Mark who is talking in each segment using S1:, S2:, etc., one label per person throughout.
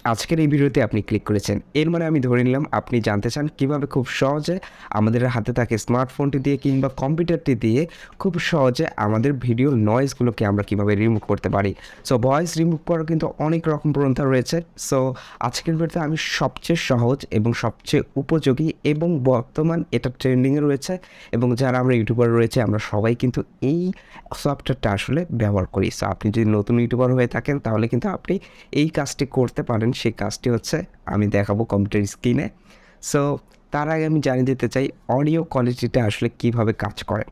S1: আজকের এই ভিডিওতে আপনি ক্লিক করেছেন, এর মানে আমি ধরে নিলাম আপনি জানতে চান কীভাবে খুব সহজে আমাদের হাতে থাকে স্মার্টফোনটি দিয়ে কিংবা কম্পিউটারটি দিয়ে খুব সহজে আমাদের ভিডিওর নয়েজগুলোকে আমরা কীভাবে রিমুভ করতে পারি। সো ভয়েস রিমুভ করার কিন্তু অনেক রকম প্রণতা রয়েছে। সো আজকের ভিডিওতে আমি সবচেয়ে সহজ এবং সবচেয়ে উপযোগী এবং বর্তমান এটা ট্রেন্ডিংয়ে রয়েছে এবং যারা আমরা ইউটিউবার রয়েছে আমরা সবাই কিন্তু এই সফটওয়্যারটা আসলে ব্যবহার করি। সো আপনি যদি নতুন ইউটিউবার হয়ে থাকেন তাহলে কিন্তু আপনি এই কাজটি করতে পারেন। সেই কাজটি হচ্ছে আমি দেখাবো কম্পিউটার স্ক্রিনে। সো তার আগে আমি জানিয়ে দিতে চাই অডিও কোয়ালিটিটা আসলে কীভাবে কাজ করে।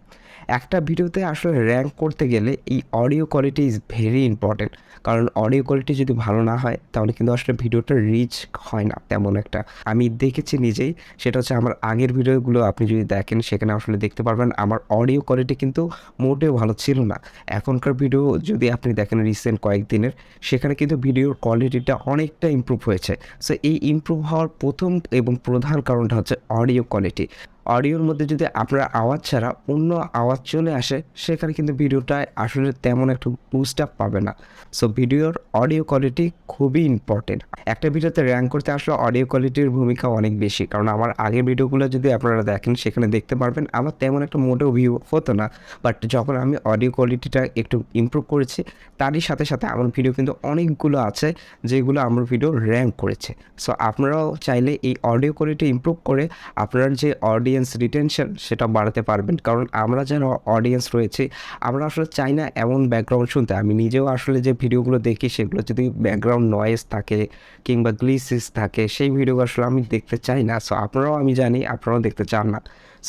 S1: একটা ভিডিওতে আসলে র্যাঙ্ক করতে গেলে এই audio quality is very important, কারণ অডিও কোয়ালিটি যদি ভালো না হয় তাহলে কিন্তু আসলে ভিডিওটা রিচ হয় না তেমন একটা। আমি দেখেছি নিজেই, সেটা হচ্ছে আমার আগের ভিডিওগুলো আপনি যদি দেখেন সেখানে আসলে দেখতে পারবেন আমার অডিও কোয়ালিটি কিন্তু মোটেও ভালো ছিল না। এখনকার ভিডিও যদি আপনি দেখেন রিসেন্ট কয়েকদিনের, সেখানে কিন্তু ভিডিওর কোয়ালিটিটা অনেকটা ইমপ্রুভ হয়েছে। সো এই ইমপ্রুভ হওয়ার প্রথম এবং প্রধান কারণটা হচ্ছে অডিও কোয়ালিটি। অডিওর মধ্যে যদি আপনার আওয়াজ ছাড়া অন্য আওয়াজ চলে আসে সেখানে কিন্তু ভিডিওটা আসলে তেমন একটা বুস্ট আপ পাবে না। সো ভিডিওর অডিও কোয়ালিটি খুবই ইম্পর্টেন্ট। একটা ভিডিওতে র্যাঙ্ক করতে আসলে অডিও কোয়ালিটির ভূমিকা অনেক বেশি, কারণ আমার আগের ভিডিওগুলো যদি আপনারা দেখেন সেখানে দেখতে পারবেন আমার তেমন একটা মোটেও ভিউ হতো না। বাট যখন আমি অডিও কোয়ালিটিটা একটু ইমপ্রুভ করেছি তারই সাথে সাথে আমার ভিডিও কিন্তু অনেকগুলো আছে যেগুলো আমার ভিডিও র্যাঙ্ক করেছে। সো আপনারাও চাইলে এই অডিও কোয়ালিটি ইমপ্রুভ করে আপনার যে অডিয়েন্স রিটেনশন সেটা বাড়াতে পারবেন, কারণ আমরা যারা অডিয়েন্স রয়েছে আমরা আসলে চাই না এমন ব্যাকগ্রাউন্ড শুনতে। আমি নিজেও আসলে যে ভিডিওগুলো দেখি সেগুলো যদি ব্যাকগ্রাউন্ড নয়েজ থাকে কিংবা গ্লিসেস থাকে সেই ভিডিও আসলে আমি দেখতে চাই না। সো আপনারাও, আমি জানি আপনারাও দেখতে চান না।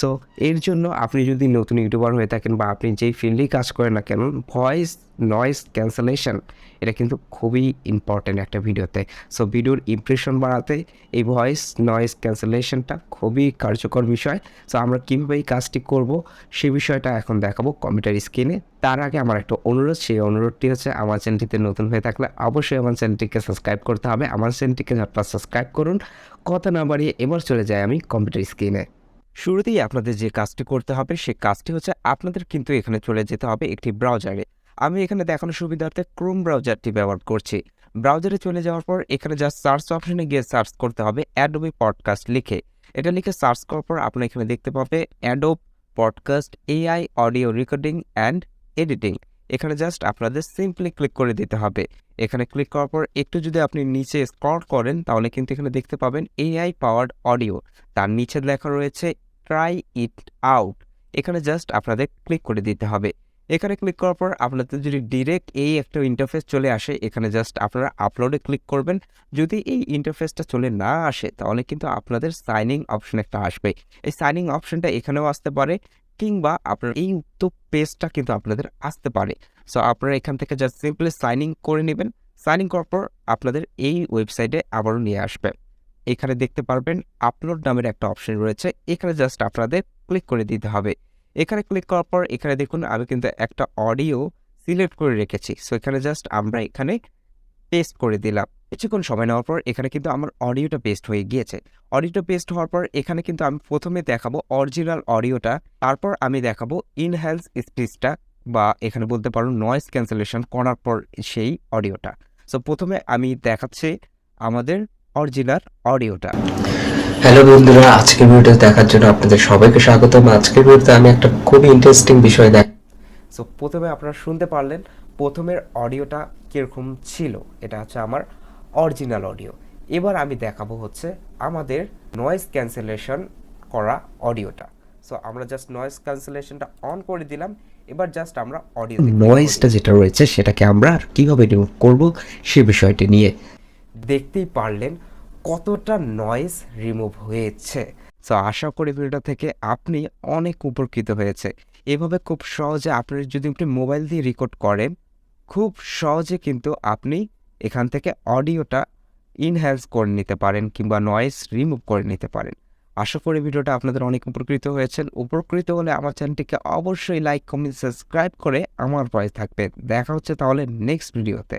S1: সো এর জন্য আপনি যদি নতুন ইউটিউবার হয়ে থাকেন বা আপনি যেই ফিল্ডেই কাজ করেন না কেন, ভয়েস নয়েজ ক্যান্সেলেশন এটা কিন্তু খুবই ইম্পর্ট্যান্ট একটা ভিডিওতে। সো ভিডিওর ইমপ্রেশন বাড়াতে এই ভয়েস নয়েজ ক্যান্সেলেশনটা খুবই কার্যকর বিষয়। সো আমরা কীভাবে এই কাজটি করব সেই বিষয়টা এখন দেখাবো কম্পিউটার স্ক্রিনে। তার আগে আমার একটা অনুরোধ, সেই অনুরোধটি হচ্ছে আমার চ্যানেলটিতে নতুন হয়ে থাকলে অবশ্যই আমার চ্যানেলটিকে সাবস্ক্রাইব করতে হবে। আমার চ্যানেলটিকে আপনারা সাবস্ক্রাইব করুন। কথা না বাড়িয়ে এবার চলে যাই আমি কম্পিউটার স্ক্রিনে। শুরুতেই আপনাদের যে কাজটি করতে হবে সেই কাজটি হচ্ছে আপনাদের কিন্তু এখানে চলে যেতে হবে একটি ব্রাউজারে। আমি এখানে দেখানোর সুবিধার্থে ক্রোম ব্রাউজারটি ব্যবহার করছি। ব্রাউজারে চলে যাওয়ার পর এখানে জাস্ট সার্চ অপশনে গিয়ে সার্চ করতে হবে অ্যাডোবি পডকাস্ট লিখে। এটা লিখে সার্চ করার পর আপনি এখানে দেখতে পাবে Adobe podcast AI audio recording and editing. এখানে জাস্ট আপনাদের সিম্পলি ক্লিক করে দিতে হবে। এখানে ক্লিক করার পর একটু যদি আপনি নিচে স্ক্রল করেন তাহলে কিন্তু এখানে দেখতে পাবেন এআই পাওয়ার্ড অডিও। তার নিচে লেখা রয়েছে ট্রাই ইট আউট। এখানে জাস্ট আপনাদের ক্লিক করে দিতে হবে। এখানে ক্লিক করার পর আপনাদের যদি ডিরেক্ট এই একটা ইন্টারফেস চলে আসে এখানে জাস্ট আপনারা আপলোডে ক্লিক করবেন। যদি এই ইন্টারফেসটা চলে না আসে তাহলে কিন্তু আপনাদের সাইনিং অপশন একটা আসবে। এই সাইনিং অপশনটা এখানেও আসতে পারে কিংবা আপনার এই উক্ত পেজটা কিন্তু আপনাদের আসতে পারে। সো আপনারা এখান থেকে জাস্ট সিম্পলি সাইনিং করে নেবেন। সাইনিং করার পর আপনাদের এই ওয়েবসাইটে আবারও নিয়ে আসবে। এখানে দেখতে পারবেন আপলোড নামের একটা অপশন রয়েছে, এখানে জাস্ট আপনাদের ক্লিক করে দিতে হবে। এখানে ক্লিক করার পর এখানে দেখুন আমি কিন্তু একটা অডিও সিলেক্ট করে রেখেছি। সো এখানে জাস্ট আমরা এখানে পেস্ট করে দিলাম। কিছুক্ষণ সময় নেওয়ার পর এখানে কিন্তু আমার অডিওটা পেস্ট হয়ে গিয়েছে। অডিওটা পেস্ট হওয়ার পর এখানে কিন্তু আমি প্রথমে দেখাবো অরিজিনাল অডিওটা, তারপর আমি দেখাবো ইনহ্যান্স স্পিচটা বা এখানে বলতে পারো নয়েজ ক্যান্সেলেশন করার পর সেই অডিওটা। সো প্রথমে আমি দেখাচ্ছি আমাদের অরিজিনাল অডিওটা।
S2: হ্যালো বন্ধুরা, আজকের ভিডিও দেখার জন্য আপনাদের সবাইকে স্বাগতম। আজকের ভিডিওতে আমি একটা খুবই ইন্টারেস্টিং বিষয়
S1: সো প্রথমে আপনারা শুনতে পারলেন প্রথমের অডিওটা কীরকম ছিল, এটা হচ্ছে আমার অরিজিনাল অডিও। এবার আমি দেখাবো হচ্ছে আমাদের নয়েজ ক্যান্সেলেশন করা অডিওটা। সো আমরা জাস্ট নয়েজ ক্যান্সেলেশনটা অন করে দিলাম। এবার জাস্ট আমরা অডিও নয়েজটা যেটা রয়েছে সেটাকে আমরা কীভাবে রিমুভ করব সে বিষয়টি নিয়ে দেখতেই পারলেন কতটা নয়েজ রিমুভ হয়েছে। সো আশা করি ভিডিওটা থেকে আপনি অনেক উপকৃত হয়েছে। এভাবে খুব সহজে আপনি যদি আপনি মোবাইল দিয়ে রেকর্ড করেন খুব সহজে কিন্তু আপনি এখান থেকে অডিওটা ইনহ্যান্স করে নিতে পারেন কিংবা নয়েজ রিমুভ করে নিতে পারেন। আশা করি ভিডিওটা আপনাদের অনেক উপকৃত হয়েছেন। উপকৃত হলে আমার চ্যানেলটিকে অবশ্যই লাইক কমেন্ট সাবস্ক্রাইব করে আমার পাশে থাকবেন। দেখা হচ্ছে তাহলে নেক্সট ভিডিওতে।